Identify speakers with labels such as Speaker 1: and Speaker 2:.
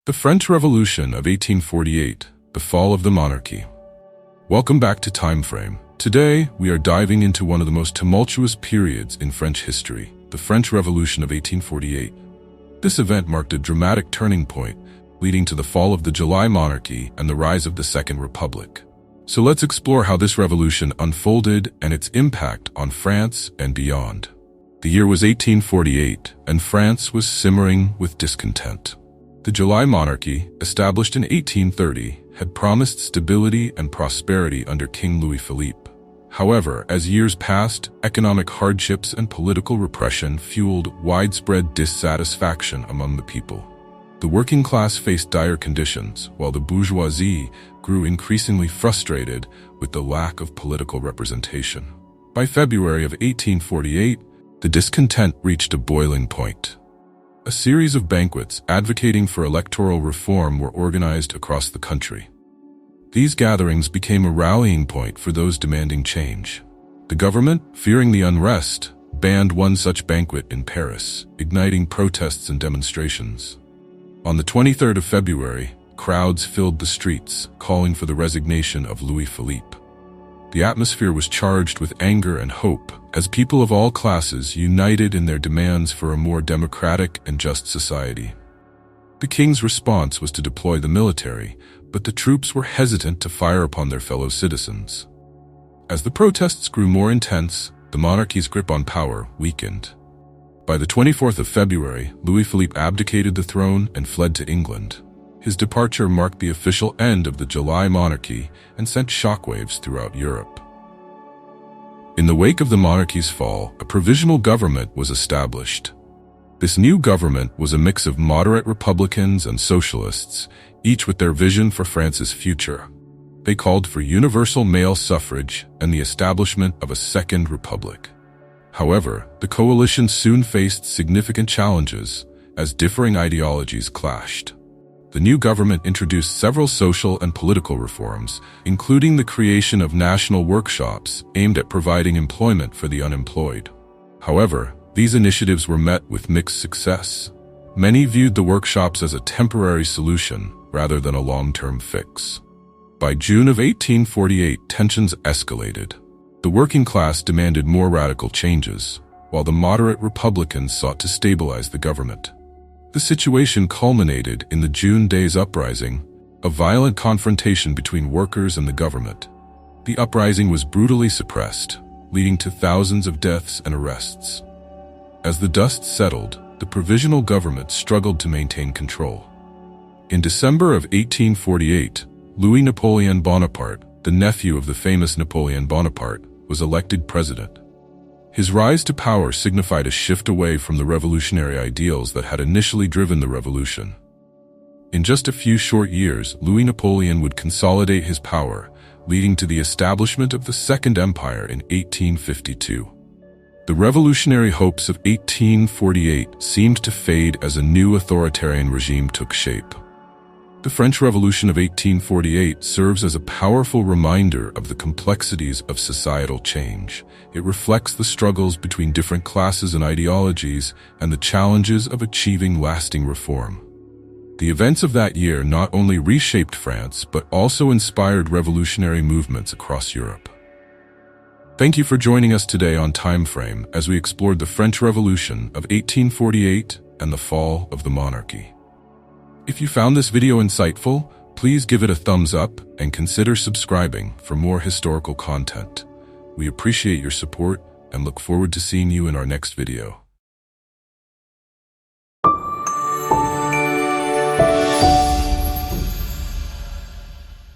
Speaker 1: The French Revolution of 1848, the fall of the monarchy. Welcome back to TimeFrame. Today, we are diving into one of the most tumultuous periods in French history, the French Revolution of 1848. This event marked a dramatic turning point, leading to the fall of the July Monarchy and the rise of the Second Republic. So let's explore how this revolution unfolded and its impact on France and beyond. The year was 1848, and France was simmering with discontent. The July Monarchy, established in 1830, had promised stability and prosperity under King Louis-Philippe. However, as years passed, economic hardships and political repression fueled widespread dissatisfaction among the people. The working class faced dire conditions, while the bourgeoisie grew increasingly frustrated with the lack of political representation. By February of 1848, the discontent reached a boiling point. A series of banquets advocating for electoral reform were organized across the country. These gatherings became a rallying point for those demanding change. The government, fearing the unrest, banned one such banquet in Paris, igniting protests and demonstrations. On the 23rd of February, crowds filled the streets, calling for the resignation of Louis-Philippe. The atmosphere was charged with anger and hope, as people of all classes united in their demands for a more democratic and just society. The king's response was to deploy the military, but the troops were hesitant to fire upon their fellow citizens. As the protests grew more intense, the monarchy's grip on power weakened. By the 24th of February, Louis-Philippe abdicated the throne and fled to England. His departure marked the official end of the July Monarchy and sent shockwaves throughout Europe. In the wake of the monarchy's fall, a provisional government was established. This new government was a mix of moderate Republicans and socialists, each with their vision for France's future. They called for universal male suffrage and the establishment of a second republic. However, the coalition soon faced significant challenges as differing ideologies clashed. The new government introduced several social and political reforms, including the creation of national workshops aimed at providing employment for the unemployed. However, these initiatives were met with mixed success. Many viewed the workshops as a temporary solution rather than a long-term fix. By June of 1848, tensions escalated. The working class demanded more radical changes, while the moderate Republicans sought to stabilize the government. The situation culminated in the June Days Uprising, a violent confrontation between workers and the government. The uprising was brutally suppressed, leading to thousands of deaths and arrests. As the dust settled, the provisional government struggled to maintain control. In December of 1848, Louis-Napoleon Bonaparte, the nephew of the famous Napoleon Bonaparte, was elected president. His rise to power signified a shift away from the revolutionary ideals that had initially driven the revolution. In just a few short years, Louis Napoleon would consolidate his power, leading to the establishment of the Second Empire in 1852. The revolutionary hopes of 1848 seemed to fade as a new authoritarian regime took shape. The French Revolution of 1848 serves as a powerful reminder of the complexities of societal change. It reflects the struggles between different classes and ideologies and the challenges of achieving lasting reform. The events of that year not only reshaped France, but also inspired revolutionary movements across Europe. Thank you for joining us today on TimeFrame as we explored the French Revolution of 1848 and the fall of the monarchy. If you found this video insightful, please give it a thumbs up and consider subscribing for more historical content. We appreciate your support and look forward to seeing you in our next video.